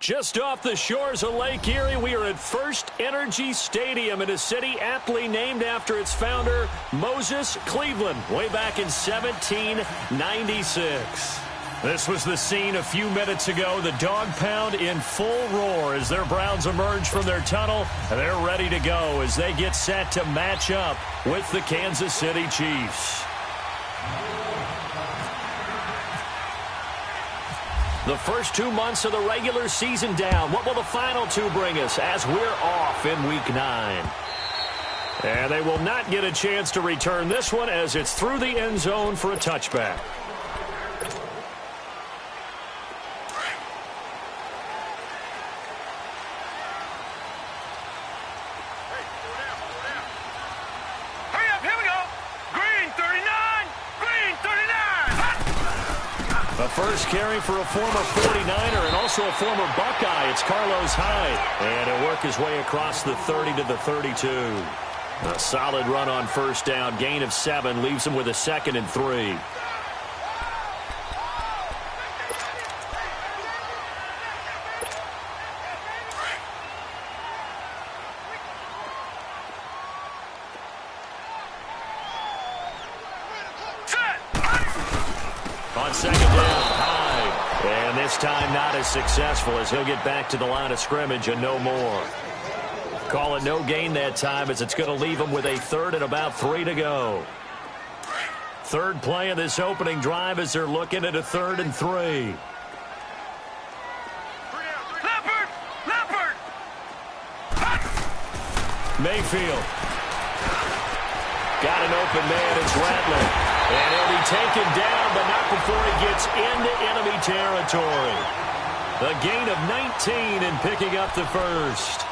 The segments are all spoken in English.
Just off the shores of Lake Erie, we are at First Energy Stadium in a city aptly named after its founder, Moses Cleveland, way back in 1796. This was the scene a few minutes ago. The Dog Pound in full roar as their Browns emerge from their tunnel. They're ready to go as they get set to match up with the Kansas City Chiefs. The first 2 months of the regular season down. What will the final two bring us as we're off in Week 9? And they will not get a chance to return this one as it's through the end zone for a touchback. First carry for a former 49er and also a former Buckeye. It's Carlos Hyde. And he'll work his way across the 30 to the 32. A solid run on first down. Gain of 7 leaves him with a 2nd and 3. On second down, Hyde. And this time not as successful as he'll get back to the line of scrimmage and no more. Call it no gain that time as it's going to leave him with a 3rd and about 3 to go. Third play of this opening drive as they're looking at a 3rd and 3. Mayfield. Got an open man. It's Rattler. And he'll be taken down, but not before he gets into enemy territory. A gain of 19 and picking up the first.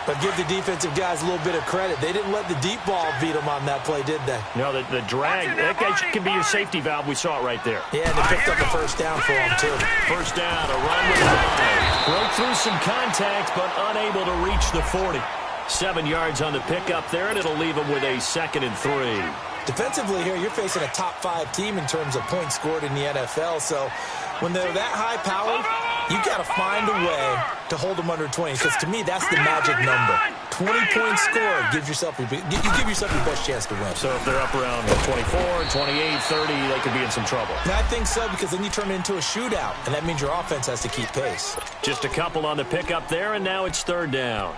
But give the defensive guys a little bit of credit. They didn't let the deep ball beat them on that play, did they? No, the drag, that guy can be your safety valve. We saw it right there. Yeah, and they picked up the first down for him, too. First down, a run with Hyde. Broke through some contact, but unable to reach the 40. 7 yards on the pickup there, and it'll leave him with a 2nd and 3. Defensively here, you're facing a top 5 team in terms of points scored in the NFL. So when they're that high-powered, you got to find a way to hold them under 20. Because to me, that's the magic number. 20 points scored, you give yourself your best chance to win. So if they're up around 24, 28, 30, they could be in some trouble. And I think so, because then you turn it into a shootout, and that means your offense has to keep pace. Just a couple on the pickup there, and now it's 3rd down.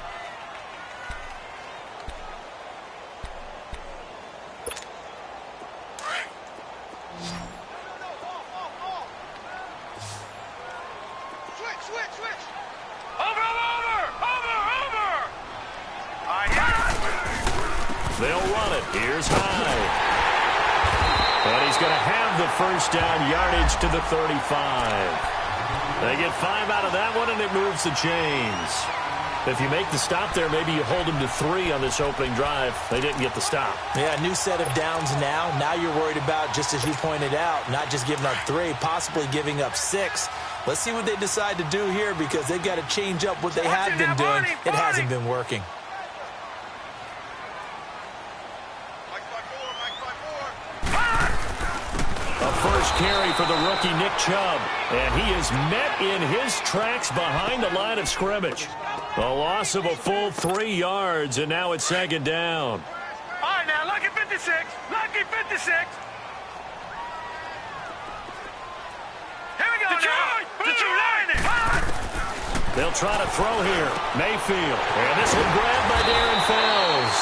They'll run it. Here's Hyde. And he's going to have the first down yardage to the 35. They get 5 out of that one, and it moves the chains. If you make the stop there, maybe you hold them to 3 on this opening drive. They didn't get the stop. Yeah, new set of downs now. Now you're worried about, just as you pointed out, not just giving up 3, possibly giving up 6. Let's see what they decide to do here, because they've got to change up what they have been doing. It hasn't been working. First carry for the rookie Nick Chubb. And he is met in his tracks behind the line of scrimmage. A loss of a full 3 yards, and now it's 2nd down. All right, now, lucky 56. Lucky 56. Here we go, Detroit! Detroit! They'll try to throw here. Mayfield. And this one grabbed by Darren Fells.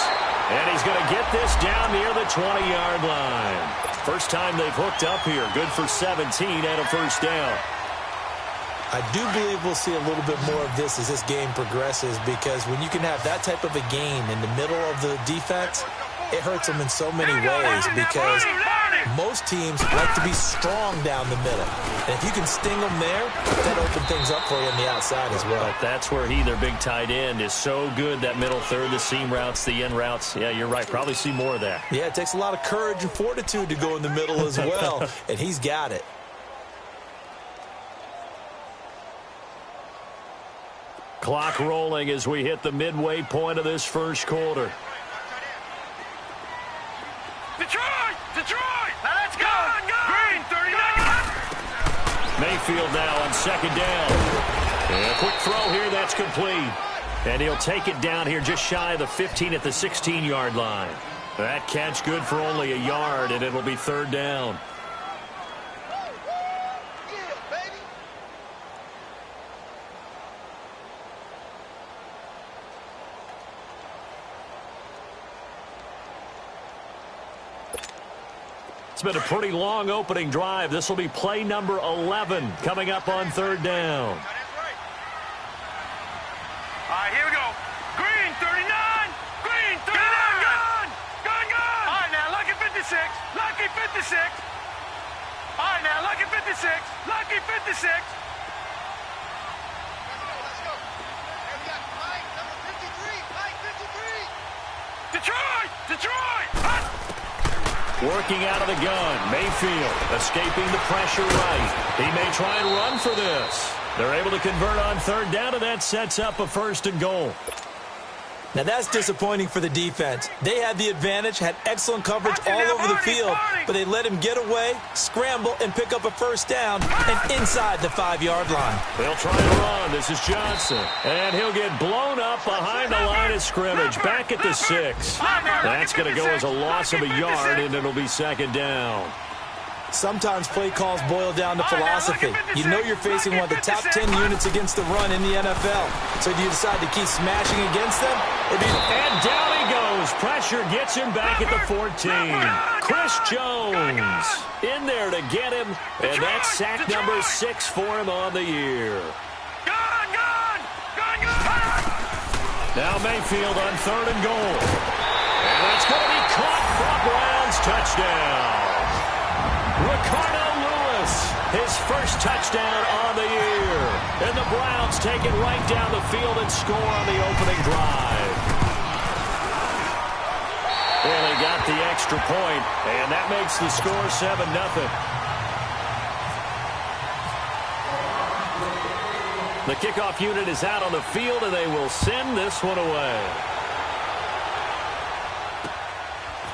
And he's going to get this down near the 20-yard line. First time they've hooked up here. Good for 17 and a first down. I do believe we'll see a little bit more of this as this game progresses, because when you can have that type of a gain in the middle of the defense, it hurts them in so many ways, because most teams like to be strong down the middle. And if you can sting them there, that opens things up for you on the outside as well. But that's where he, their big tight end, is so good, that middle third, the seam routes, the end routes. Yeah, you're right. Probably see more of that. Yeah, it takes a lot of courage and fortitude to go in the middle as well, and he's got it. Clock rolling as we hit the midway point of this first quarter. Detroit! Detroit! Now let's go! Green, 39! Mayfield now on second down. And a quick throw here, that's complete. And he'll take it down here just shy of the 15 at the 16-yard line. That catch good for only a yard, and it'll be third down. It's been a pretty long opening drive. This will be play number 11 coming up on third down. All right, here we go. Green, 39. Green, 39. Gun. All right, now, lucky 56. Lucky 56. All right, now, lucky 56. Lucky 56. Let's go. And we got Mike, number 53. Mike, 53. Detroit. Hot. Working out of the gun. Mayfield escaping the pressure right. He may try and run for this. They're able to convert on third down, and that sets up a first and goal. Now, that's disappointing for the defense. They had the advantage, had excellent coverage all over the field, but they let him get away, scramble, and pick up a first down and inside the 5-yard line. They'll try and run. This is Johnson. And he'll get blown up behind the line of scrimmage, back at the 6. That's going to go as a loss of a yard, and it'll be second down. Sometimes play calls boil down to philosophy. You know you're facing one of the top 10 units against the run in the NFL. So do you decide to keep smashing against them? And down he goes. Pressure gets him back at the 14. Chris Jones in there to get him. And that's sack number 6 for him on the year. Gun. Now Mayfield on third and goal. And that's going to be caught for a Browns touchdown. Ricardo Lewis, his first touchdown on the year. And the Browns take it right down the field and score on the opening drive. And they got the extra point, and that makes the score 7-0. The kickoff unit is out on the field, and they will send this one away.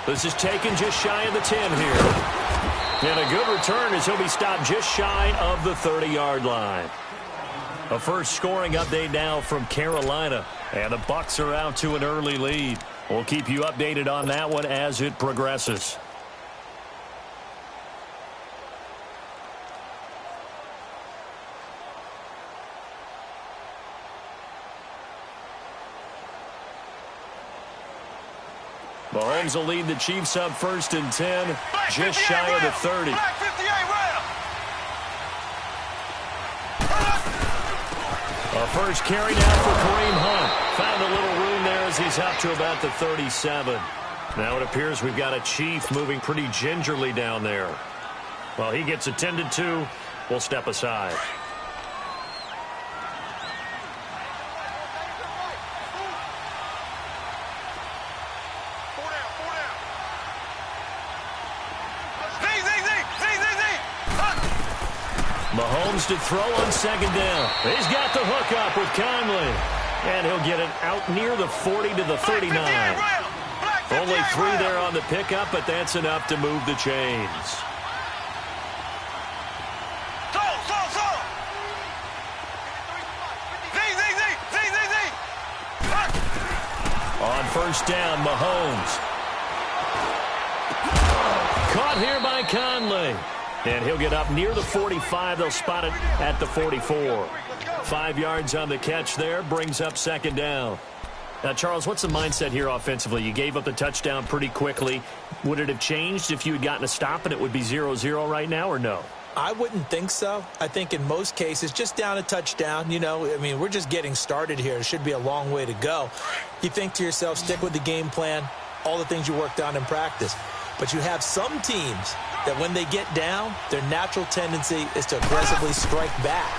This is taken just shy of the 10 here. And a good return as he'll be stopped just shy of the 30-yard line. A first scoring update now from Carolina. And the Bucs are out to an early lead. We'll keep you updated on that one as it progresses. Mahomes will lead the Chiefs up first and 10, just shy of the 30. Black 58 round. A first carry now for Kareem Hunt. Found a little room there as he's up to about the 37. Now it appears we've got a Chief moving pretty gingerly down there. While he gets attended to, we'll step aside. Mahomes to throw on second down. He's got the hook up with Conley. And he'll get it out near the 40 to the 39. Only 3 there on the pickup, but that's enough to move the chains. On first down, Mahomes. Caught here by Conley. And he'll get up near the 45. They'll spot it at the 44. 5 yards on the catch there. Brings up second down. Now, Charles, what's the mindset here offensively? You gave up the touchdown pretty quickly. Would it have changed if you had gotten a stop and it would be 0-0 right now, or no? I wouldn't think so. I think in most cases, just down a touchdown, you know, I mean, we're just getting started here. It should be a long way to go. You think to yourself, stick with the game plan, all the things you worked on in practice. But you have some teams that when they get down, their natural tendency is to aggressively strike back.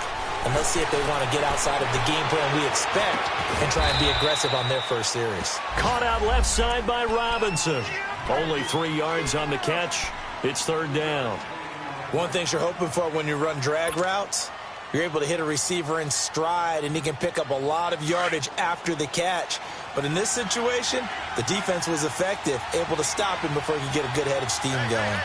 And let's see if they want to get outside of the game plan we expect and try and be aggressive on their first series. Caught out left side by Robinson. Only 3 yards on the catch. It's third down. One thing you're hoping for when you run drag routes, you're able to hit a receiver in stride, and he can pick up a lot of yardage after the catch. But in this situation, the defense was effective, able to stop him before he could get a good head of steam going.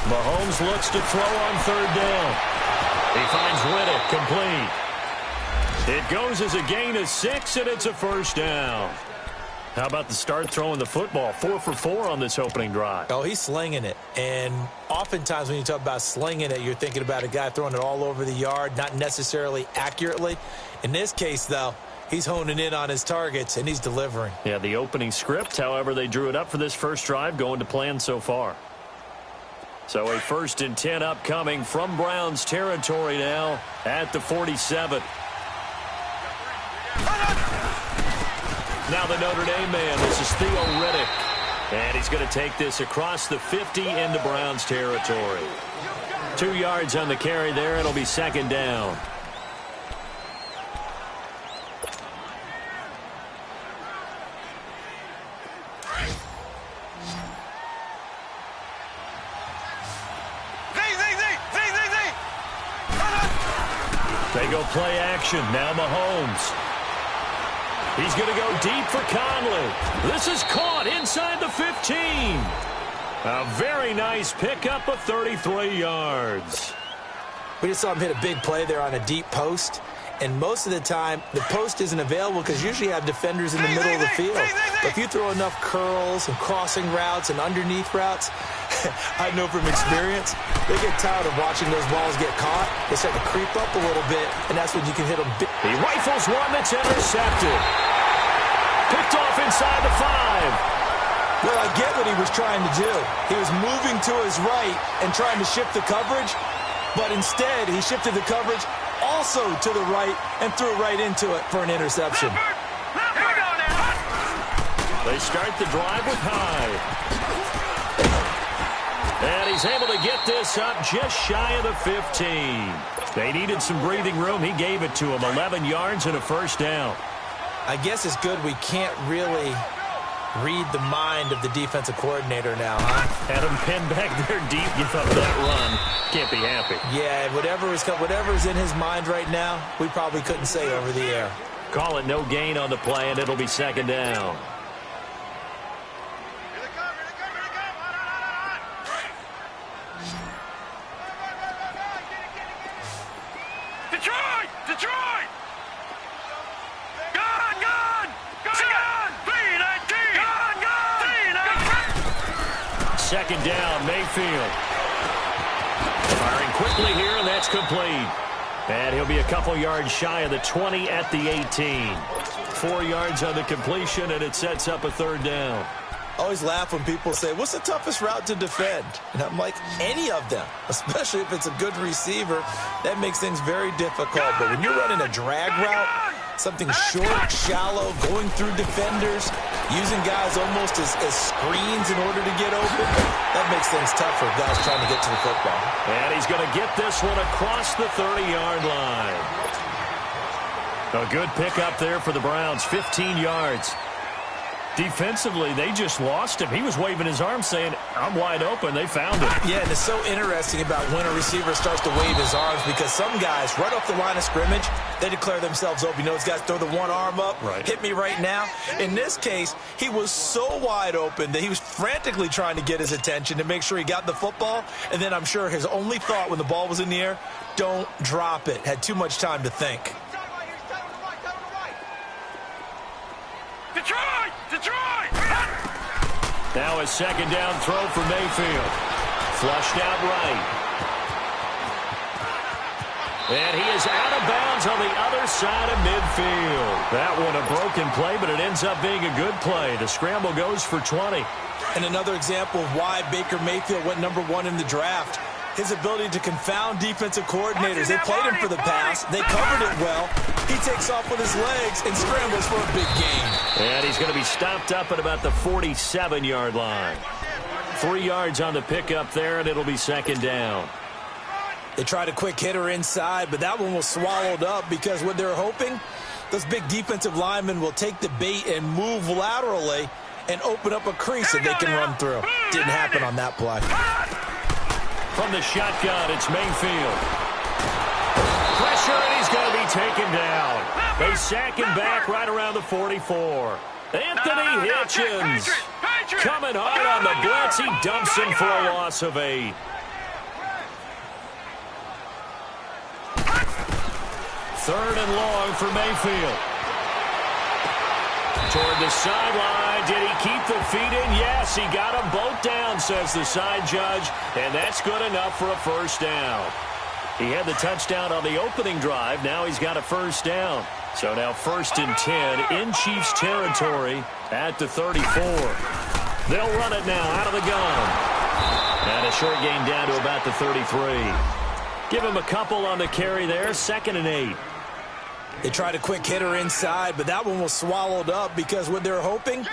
Mahomes looks to throw on third down. He finds Riddick complete. It goes as a gain of 6, and it's a first down. How about the start throwing the football? 4 for 4 on this opening drive. Oh, he's slinging it. And oftentimes when you talk about slinging it, you're thinking about a guy throwing it all over the yard, not necessarily accurately. In this case, though, he's honing in on his targets, and he's delivering. Yeah, the opening script, however, they drew it up for this first drive, going to plan so far. So a 1st and 10 upcoming from Browns territory now at the 47. Now the Notre Dame man, this is Theo Riddick. And he's going to take this across the 50 into Browns territory. 2 yards on the carry there. It'll be second down. They go play action. Now Mahomes. He's going to go deep for Conley. This is caught inside the 15. A very nice pickup of 33 yards. We just saw him hit a big play there on a deep post. And most of the time, the post isn't available because usually you have defenders in the middle of the field. But if you throw enough curls and crossing routes and underneath routes, I know from experience, they get tired of watching those balls get caught. They start to creep up a little bit, and that's when you can hit them big. He rifles one that's intercepted. Picked off inside the 5. Well, I get what he was trying to do. He was moving to his right and trying to shift the coverage, but instead he shifted the coverage also to the right and threw right into it for an interception. They start the drive with Hyde. And he's able to get this up just shy of the 15. They needed some breathing room. He gave it to him. 11 yards and a first down. I guess it's good we can't really read the mind of the defensive coordinator now, huh? Had him pinned back there deep. You thought that run. Can't be happy. Yeah, whatever's in his mind right now, we probably couldn't say over the air. Call it no gain on the play, and it'll be second down. Detroit! Gone! 319! Gone! Second down, Mayfield. Firing quickly here, and that's complete. And he'll be a couple yards shy of the 20 at the 18. 4 yards on the completion, and it sets up a third down. I always laugh when people say, what's the toughest route to defend? And I'm like, any of them, especially if it's a good receiver. That makes things very difficult. But when you're running a drag route, something short, shallow, going through defenders, using guys almost as screens in order to get open, that makes things tough for guys trying to get to the football. And he's going to get this one across the 30-yard line. A good pickup there for the Browns, 15 yards. Defensively, they just lost him. He was waving his arms saying, I'm wide open. They found him. Yeah, and it's so interesting about when a receiver starts to wave his arms because some guys, right off the line of scrimmage, they declare themselves open. You know, those guys throw the one arm up, right. Hit me right now. In this case, he was so wide open that he was frantically trying to get his attention to make sure he got the football. And then I'm sure his only thought when the ball was in the air, don't drop it. Had too much time to think. Detroit! Now a second down throw for Mayfield. Flushed out right. And he is out of bounds on the other side of midfield. That one a broken play, but it ends up being a good play. The scramble goes for 20. And another example of why Baker Mayfield went #1 in the draft. His ability to confound defensive coordinators. They played him for the pass. They covered it well. He takes off with his legs and scrambles for a big gain. And he's going to be stopped up at about the 47-yard line. 3 yards on the pickup there, and it'll be second down. They tried a quick hitter inside, but that one was swallowed up because what they're hoping, those big defensive linemen will take the bait and move laterally and open up a crease that they can run through. Didn't happen on that play. From the shotgun, it's Mayfield. Pressure, and he's going to be taken down. They sack him back right around the 44. Anthony Hitchens coming hard on the blitz. He dumps him for a loss of 8. 3rd and long for Mayfield. Toward the sideline. Did he keep the feet in? Yes, he got them both down, says the side judge, and that's good enough for a first down. He had the touchdown on the opening drive. Now he's got a first down. So now 1st and 10 in Chiefs territory at the 34. They'll run it now out of the gun. And a short gain down to about the 33. Give him a couple on the carry there. 2nd and 8. They tried a quick hitter inside, but that one was swallowed up because what they're hoping,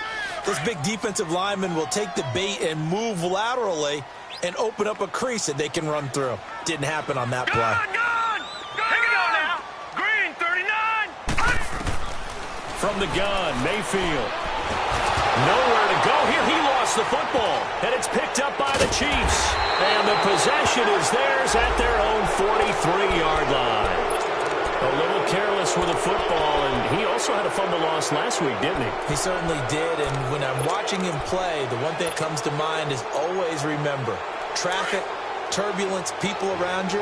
this big defensive lineman will take the bait and move laterally and open up a crease that they can run through. Didn't happen on that play. Gun! Take it on now. Green, 39. From the gun, Mayfield. Nowhere to go here. He lost the football, and it's picked up by the Chiefs. And the possession is theirs at their own 43-yard line. A little careless with the football, and he also had a fumble loss last week, didn't he? He certainly did, and when I'm watching him play, the one thing that comes to mind is always remember, traffic, turbulence, people around you,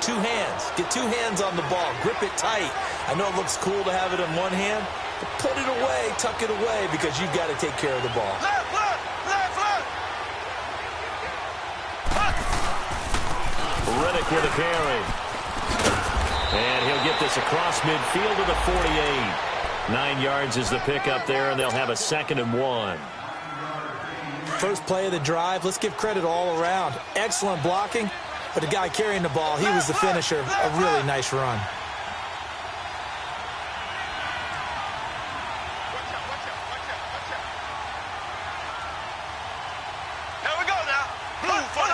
2 hands. Get 2 hands on the ball. Grip it tight. I know it looks cool to have it in one hand, but put it away, tuck it away, because you've got to take care of the ball. Left, left, left, left. Riddick with a carry. And he'll get this across midfield to the 48. 9 yards is the pickup there, and they'll have a 2nd and 1. First play of the drive, let's give credit all around. Excellent blocking, but the guy carrying the ball, he was the finisher. A really nice run. Watch out, watch out, watch out, watch out. Here we go now. Blue for